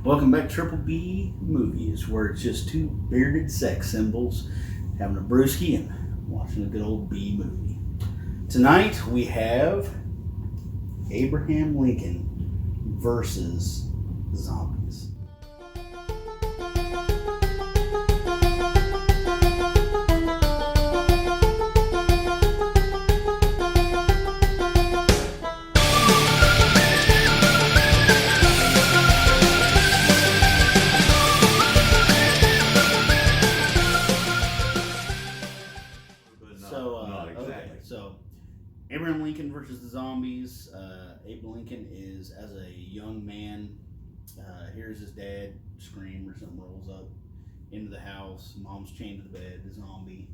Welcome back to Triple B Movies, where it's just two bearded sex symbols having a brewski and watching a good old B movie. Tonight we have Abraham Lincoln versus zombies. So, Abraham Lincoln versus the zombies. Abe Lincoln is, as a young man, hears his dad scream or something, rolls up into the house. Mom's chained to the bed, the zombie,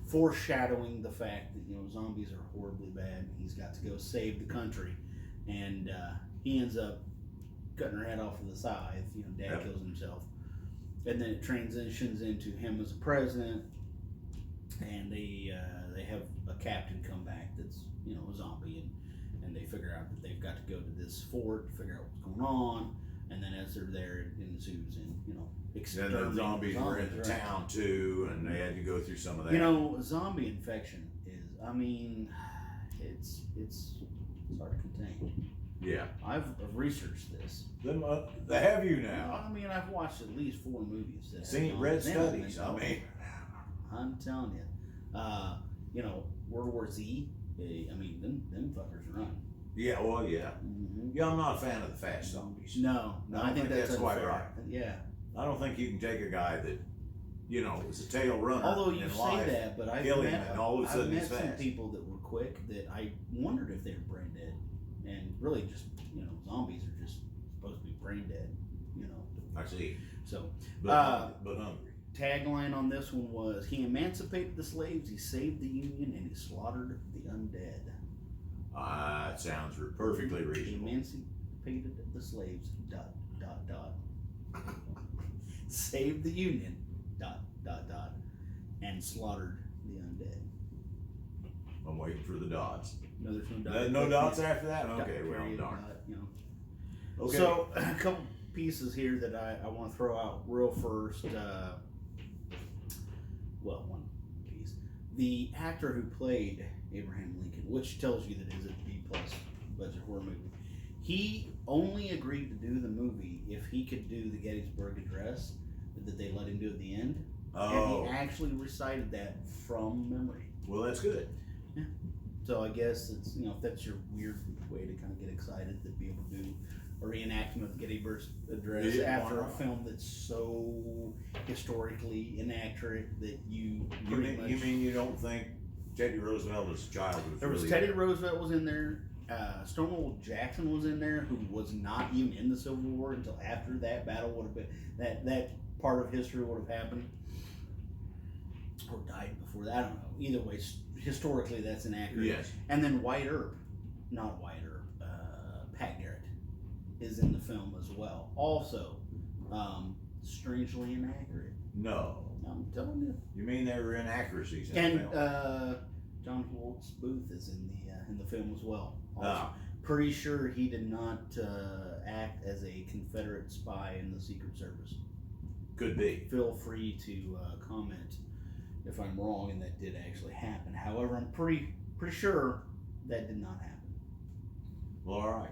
foreshadowing the fact that, zombies are horribly bad. He's got to go save the country. And he ends up cutting her head off with a scythe. Dad kills himself. And then it transitions into him as a president. And they have a captain come back that's a zombie, and they figure out that they've got to go to this fort to figure out what's going on, and then as they're there, it ensues in exterminating. Then the zombies were in the town too, and they had to go through some of that. Zombie infection is, it's hard to contain. Yeah, I've researched this. They have you now. I've watched at least 4 movies. That seen read studies. I'm telling you, World War Z. Them fuckers run. Yeah, well, yeah. Mm-hmm. Yeah, I'm not a fan of the fast zombies. No, I think that's quite right. Yeah. I don't think you can take a guy that, is a tail runner. Although you say that, but I've met some fast. people that were quick that I wondered if they were brain dead, and really just zombies are just supposed to be brain dead. I see. So, but hungry. Tagline on this one was, he emancipated the slaves, he saved the Union, and he slaughtered the undead. It sounds perfectly reasonable. He emancipated the slaves, ... saved the Union, ... and slaughtered the undead. I'm waiting for the dots. No, there's no dots. No dots after that? Okay, well, darn. Okay. So, a couple pieces here that I want to throw out real first. One piece. The actor who played Abraham Lincoln, which tells you that it is a B+ budget horror movie, he only agreed to do the movie if he could do the Gettysburg Address that they let him do at the end. Oh. And he actually recited that from memory. Well, that's good. Yeah. So I guess it's, if that's your weird way to kind of get excited to be able to do a reenactment of the Gettysburg Address after a film that's so historically inaccurate that you mean you don't think Teddy Roosevelt as a child was really Teddy Roosevelt was in there. Stonewall Jackson was in there, who was not even in the Civil War until after that battle would have been that part of history would have happened, or died before that. I don't know. Either way, historically that's inaccurate. Yes. And then Pat Garrett is in the film as well. Also, strangely inaccurate. No. I'm telling you. You mean there were inaccuracies in the film? John Wilkes Booth is in the film as well. Also, pretty sure he did not act as a Confederate spy in the Secret Service. Could be. Feel free to comment if I'm wrong and that did actually happen. However, I'm pretty sure that did not happen. Well, all right.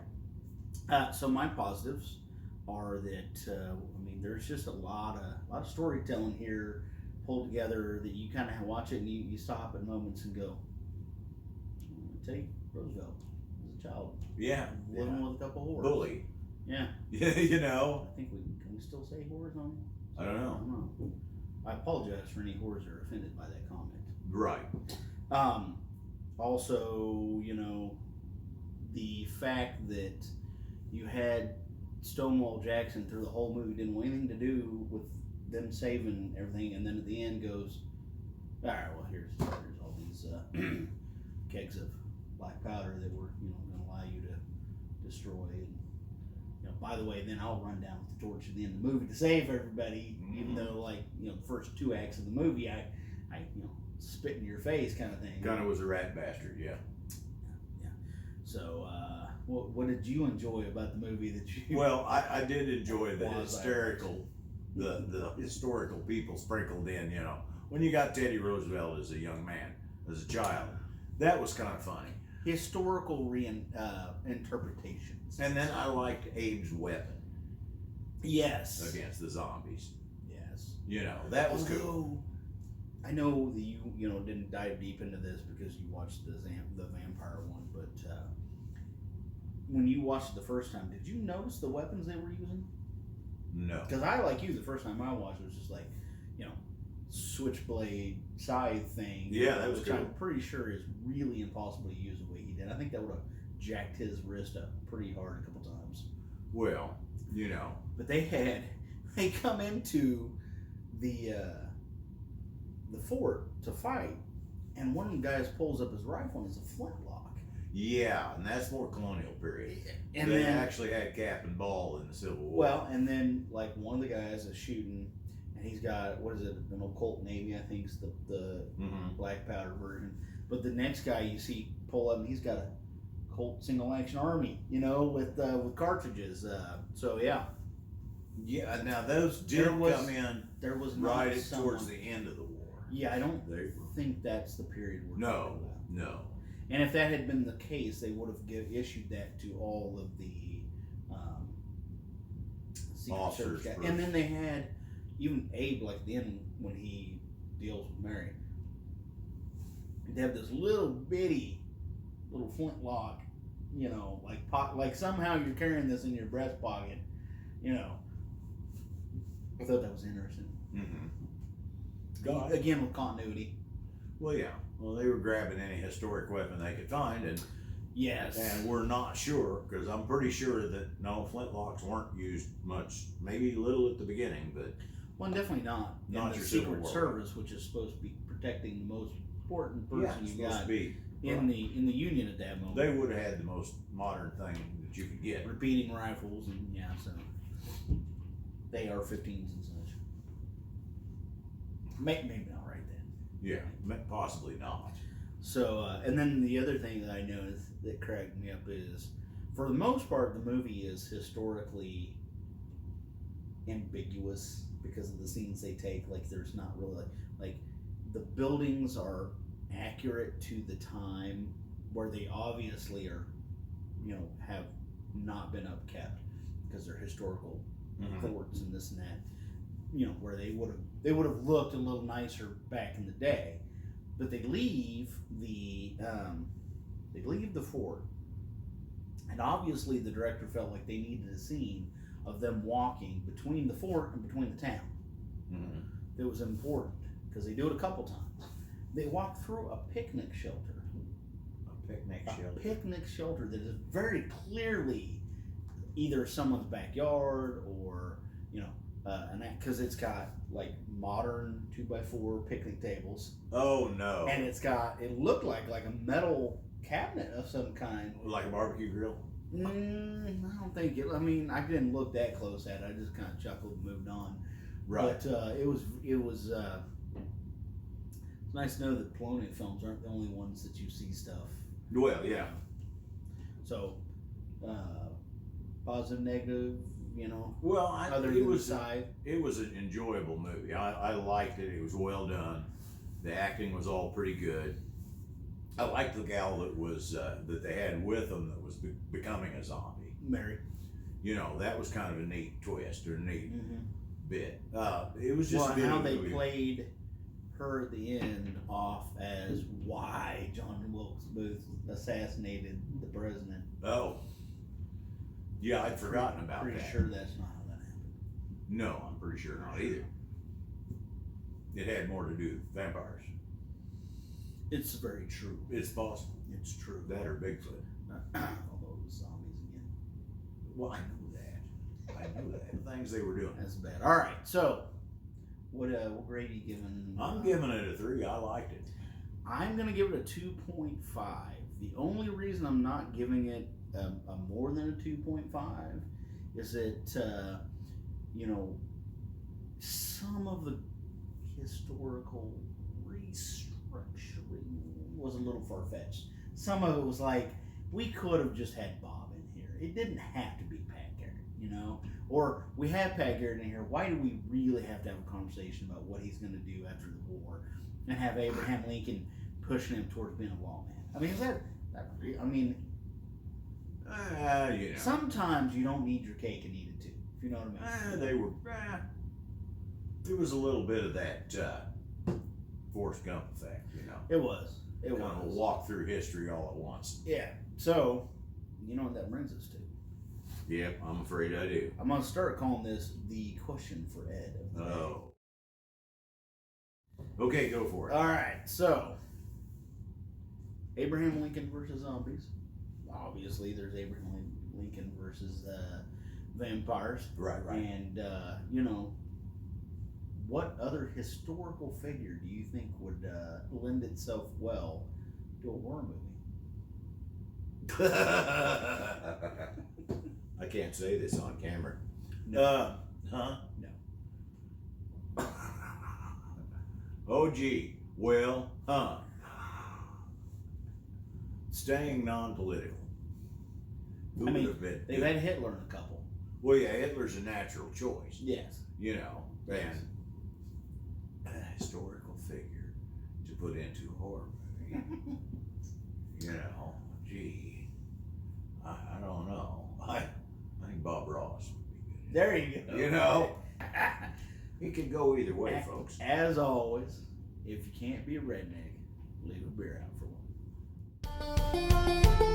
So my positives are that there's just a lot of storytelling here pulled together that you kind of watch it and you stop at moments and go, Teddy Roosevelt was a child. Yeah. Living with a couple whores. Bully. Yeah. Yeah, I think can we still say whores on it? I don't know. I apologize for any whores that are offended by that comment. Right. Also, the fact that you had Stonewall Jackson through the whole movie didn't want anything to do with them saving everything, and then at the end goes, all right, well, here's all these kegs of black powder that we're going to allow you to destroy. And, by the way, then I'll run down with the torch at the end of the movie to save everybody, even though, the first 2 acts of the movie, I spit in your face kind of thing. Kind of was a rat bastard, yeah. So, What did you enjoy about the movie that you? Well, I did enjoy the Was the historical people sprinkled in. When you got Teddy Roosevelt as a young man, as a child, that was kind of funny. Historical interpretations. And then I liked Abe's weapon. Yes. Against the zombies. Yes. That was cool. I know that you didn't dive deep into this because you watched the vampire one, but when you watched it the first time, did you notice the weapons they were using? No. Because I, like you, the first time I watched it was just like, switchblade scythe thing. Yeah, that was which cool. I'm pretty sure is really impossible to use the way he did. I think that would have jacked his wrist up pretty hard a couple times. Well, But they come into the fort to fight, and one of the guys pulls up his rifle and it's a flintlock. Yeah, and that's more colonial period. And they then actually had cap and ball in the Civil War. Well, and then like one of the guys is shooting, and he's got an old Colt Navy, I think, is the black powder version. But the next guy you see pull up, and he's got a Colt single action army, with cartridges. So yeah. Yeah. Now those did come in. There was right towards the end of the war. Yeah, I don't think that's the period we're talking about. No. And if that had been the case, they would have issued that to all of the Secret Service guys. And then they had even Abe, like at the end when he deals with Mary, they have this little bitty little flintlock, like somehow you're carrying this in your breast pocket, I thought that was interesting. Mm-hmm. Again, with continuity. Well, yeah. Well, they were grabbing any historic weapon they could find, and yes, and we're not sure because I'm pretty sure that flintlocks weren't used much. Maybe a little at the beginning, but definitely not. Not in your the Civil Secret War. Service, which is supposed to be protecting the most important person you got be. in the Union at that moment. They would have had the most modern thing that you could get. Repeating rifles and so they are 15s and such. Maybe not right then. Yeah, possibly not. So, and then the other thing that I noticed that cracked me up is, for the most part, the movie is historically ambiguous because of the scenes they take. Like, there's not really, like the buildings are accurate to the time where they obviously are, have not been upkept because they're historical forts and this and that. Where they would have looked a little nicer back in the day. But they leave the fort, and obviously the director felt like they needed a scene of them walking between the fort and between the town. It was important because they do it a couple times. They walk through a picnic shelter. A picnic shelter that is very clearly either someone's backyard or and that because it's got like modern 2x4 picnic tables. Oh no! And it looked like a metal cabinet of some kind, like a barbecue grill. I don't think it. I mean, I didn't look that close at it. I just kind of chuckled and moved on. Right. But it was. It's nice to know that colonial films aren't the only ones that you see stuff. Well, yeah. So, positive, negative. Well, it was an enjoyable movie. I liked it. It was well done. The acting was all pretty good. I liked the gal that was that they had with them that was becoming a zombie. Mary. That was kind of a neat twist or neat bit. It was just how they played her at the end off as why John Wilkes Booth assassinated the president. Oh. Yeah, I'd forgotten about that. Pretty sure that's not how that happened. No, I'm pretty sure not either. It had more to do with vampires. It's very true. It's possible. It's true. That or Bigfoot. Although it was zombies again. Well, I know that. The things they were doing. That's bad. All right, so what grade are you giving? I'm giving it a 3. I liked it. I'm gonna give it a 2.5. The only reason I'm not giving it a more than a 2.5 is that some of the historical restructuring was a little far-fetched. Some of it was like we could have just had Bob in It didn't have to be Pat Garrett, you know? Or we have Pat Garrett in here. Why do we really have to have a conversation about what he's going to do after the war and have Abraham Lincoln pushing him towards being a lawman? I mean, is that I mean, you know. Sometimes you don't need your cake and eat it too, if you know what I mean. There was a little bit of that Forrest Gump effect, you know. It was. It kind of a walk through history all at once. Yeah. So, you know what that brings us to? Yep, I'm afraid I do. I'm going to start calling this the question for Ed. Oh. Okay, go for it. All right. So, Abraham Lincoln versus zombies. Obviously, there's Abraham Lincoln versus vampires. Right. And, you know, what other historical figure do you think would lend itself well to a war movie? I can't say this on camera. No. Huh? No. Oh, gee. Well, staying non-political. Who would have been? They've had Hitler in a couple. Well, yeah, Hitler's a natural choice. Yes. You know, and a historical figure to put into a horror movie. You know, gee, I don't know. I think Bob Ross would be good. There you go. You know, it could go either way, folks. As always, if you can't be a redneck, leave a beer out for one.